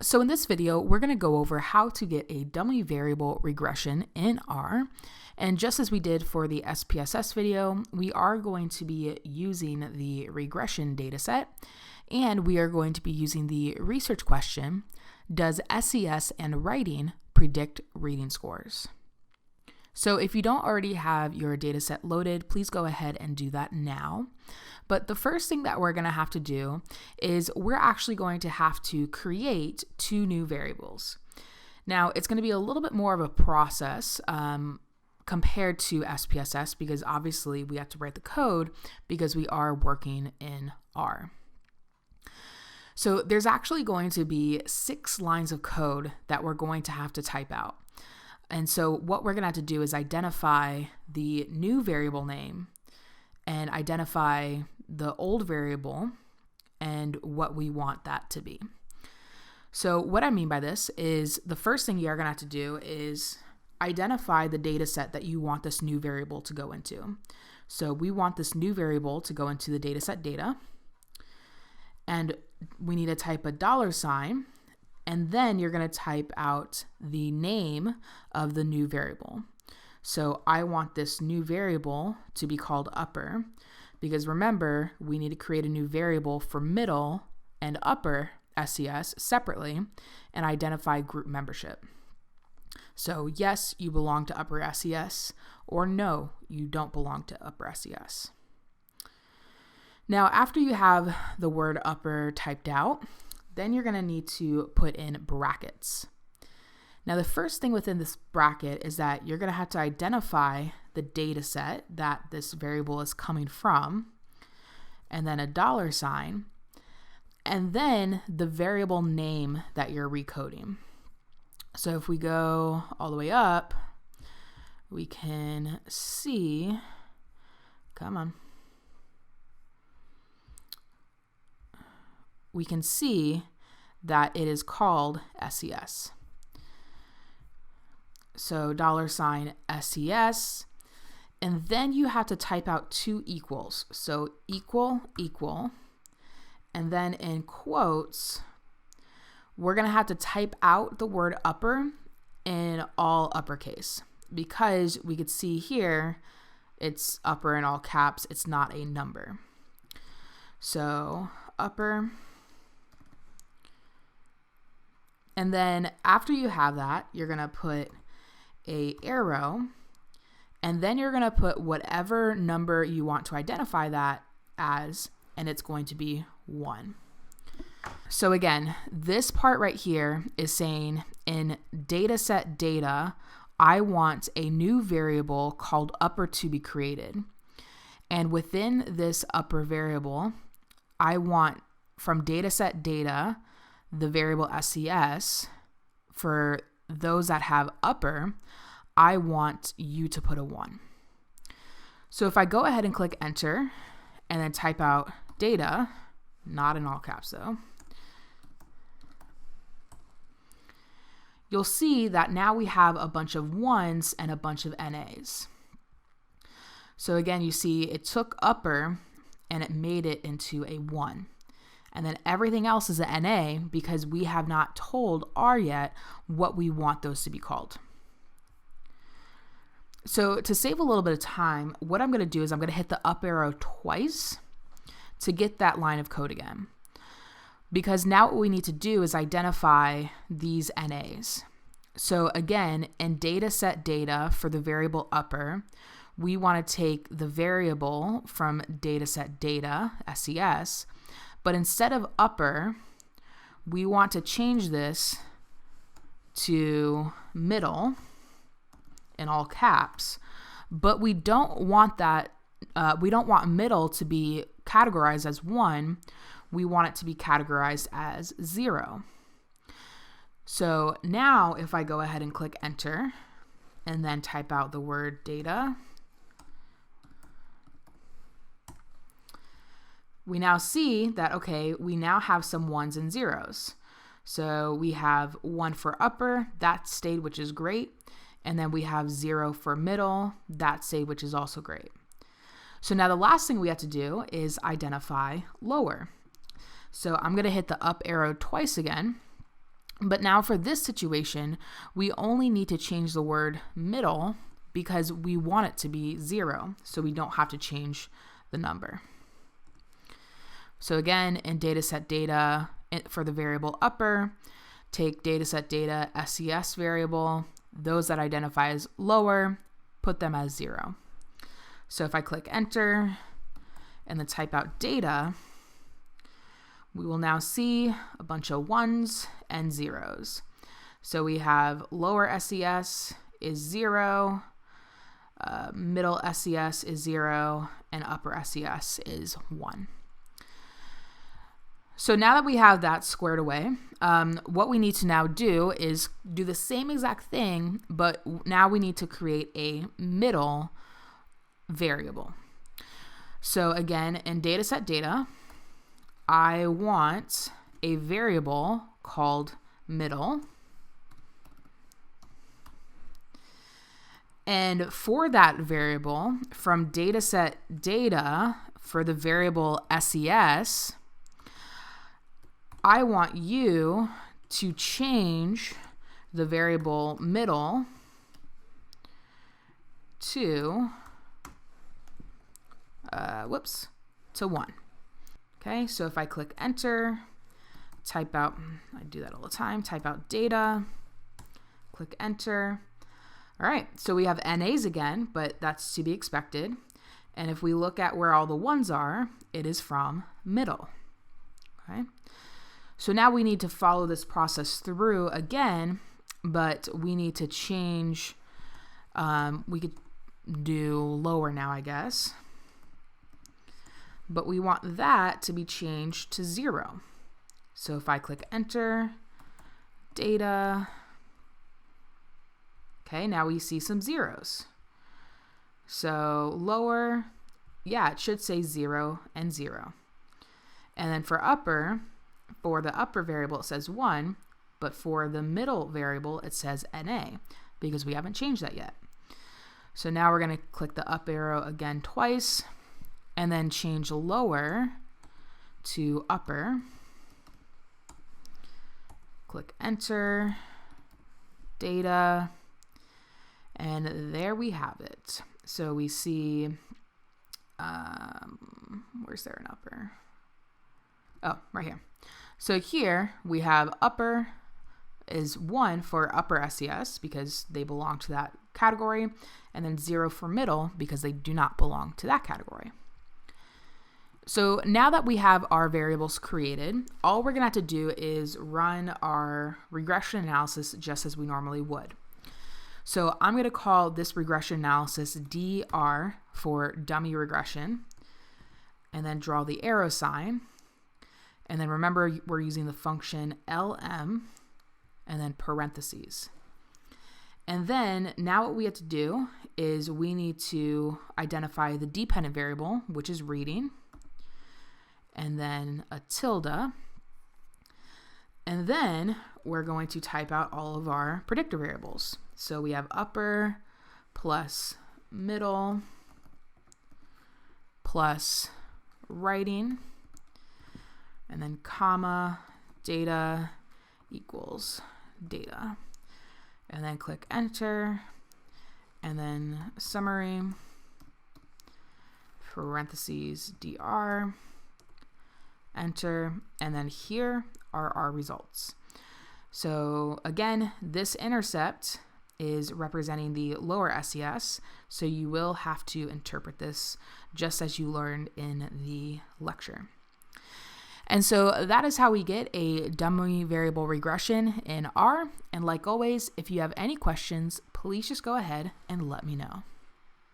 So in this video, we're going to go over how to get a dummy variable regression in R. And just as we did for the SPSS video, we are going to be using the regression dataset, and we are going to be using the research question, does SES and writing predict reading scores? So if you don't already have your dataset loaded, please go ahead and do that now. But the first thing that we're going to have to do is we're actually going to have to create two new variables. Now, it's going to be a little bit more of a process compared to SPSS because obviously we have to write the code because we are working in R. So there's actually going to be 6 lines of code that we're going to have to type out. And so what we're going to have to do is identify the new variable name and identify the old variable and what we want that to be. So what I mean by this is the first thing you're going to have to do is identify the data set that you want this new variable to go into. So we want this new variable to go into the dataset data, and we need to type a $, and then you're going to type out the name of the new variable. So I want this new variable to be called upper, because remember, we need to create a new variable for middle and upper SES separately and identify group membership. So yes, you belong to upper SES, or no, you don't belong to upper SES. Now, after you have the word upper typed out, then you're going to need to put in brackets. Now, the first thing within this bracket is that you're going to have to identify the data set that this variable is coming from, and then a $, and then the variable name that you're recoding. So if we go all the way up, we can see, we can see that it is called SES. So $SES, and then you have to type out 2 equals. So equal, and then in quotes, we're going to have to type out the word upper in all uppercase, because we could see here it's upper in all caps, it's not a number. So upper. And then after you have that, you're going to put a arrow, and then you're going to put whatever number you want to identify that as, and it's going to be 1. So again, this part right here is saying in dataset data, I want a new variable called upper to be created. And within this upper variable, I want from dataset data, the variable SES, for those that have upper, I want you to put a 1. So if I go ahead and click enter and then type out data, not in all caps though, you'll see that now we have a bunch of 1s and a bunch of NAs. So again, you see it took upper and it made it into a 1. And then everything else is an NA because we have not told R yet what we want those to be called. So to save a little bit of time, what I'm going to do is I'm going to hit the up arrow twice to get that line of code again. Because now what we need to do is identify these NAs. So again, in dataset data for the variable upper, we want to take the variable from dataset data, SES, but instead of upper, we want to change this to middle in all caps, but we don't want that, we don't want middle to be categorized as 1, we want it to be categorized as 0. So now if I go ahead and click enter and then type out the word data, we now see that, okay, we now have some 1s and 0s. So we have 1 for upper, that stayed, which is great. And then we have 0 for middle, that stayed, which is also great. So now the last thing we have to do is identify lower. So I'm going to hit the up arrow twice again But now for this situation, we only need to change the word middle because we want it to be 0, so we don't have to change the number. So again, in dataset data, for the variable upper, take dataset data SES variable, those that identify as lower, put them as 0. So if I click enter and then type out data, we will now see a bunch of 1s and 0s. So we have lower SES is 0, middle SES is 0, and upper SES is 1. So now that we have that squared away, what we need to now do is do the same exact thing, but now we need to create a middle variable. So again, in dataset data, I want a variable called middle. And for that variable, from dataset data, for the variable SES, I want you to change the variable middle to, to 1. Okay, so if I click enter, type out, I do that all the time, type out data, click enter. All right, so we have NAs again, but that's to be expected. And if we look at where all the 1s are, it is from middle. Okay, so now we need to follow this process through again, but we need to change, we could do lower now, I guess. But we want that to be changed to 0. So if I click enter, data, okay, now we see some 0s. So lower, yeah, it should say 0 and 0. And then for the upper variable, it says 1, but for the middle variable, it says NA because we haven't changed that yet. So now we're going to click the up arrow again twice and then change lower to upper. Click enter, data, and there we have it. So we see, where's there an upper? Oh, right here. So here we have upper is 1 for upper SES because they belong to that category, and then 0 for middle because they do not belong to that category. So now that we have our variables created, all we're going to have to do is run our regression analysis just as we normally would. So I'm going to call this regression analysis DR for dummy regression, and then draw the arrow sign. And then remember, we're using the function LM and then parentheses. And then now what we have to do is we need to identify the dependent variable, which is reading, and then a tilde. And then we're going to type out all of our predictor variables. So we have upper plus middle plus writing, and then comma, data equals data. And then click enter, and then summary, parentheses, DR, enter, and then here are our results. So again, this intercept is representing the lower SES, so you will have to interpret this just as you learned in the lecture. And so that is how we get a dummy variable regression in R. And like always, if you have any questions, please just go ahead and let me know.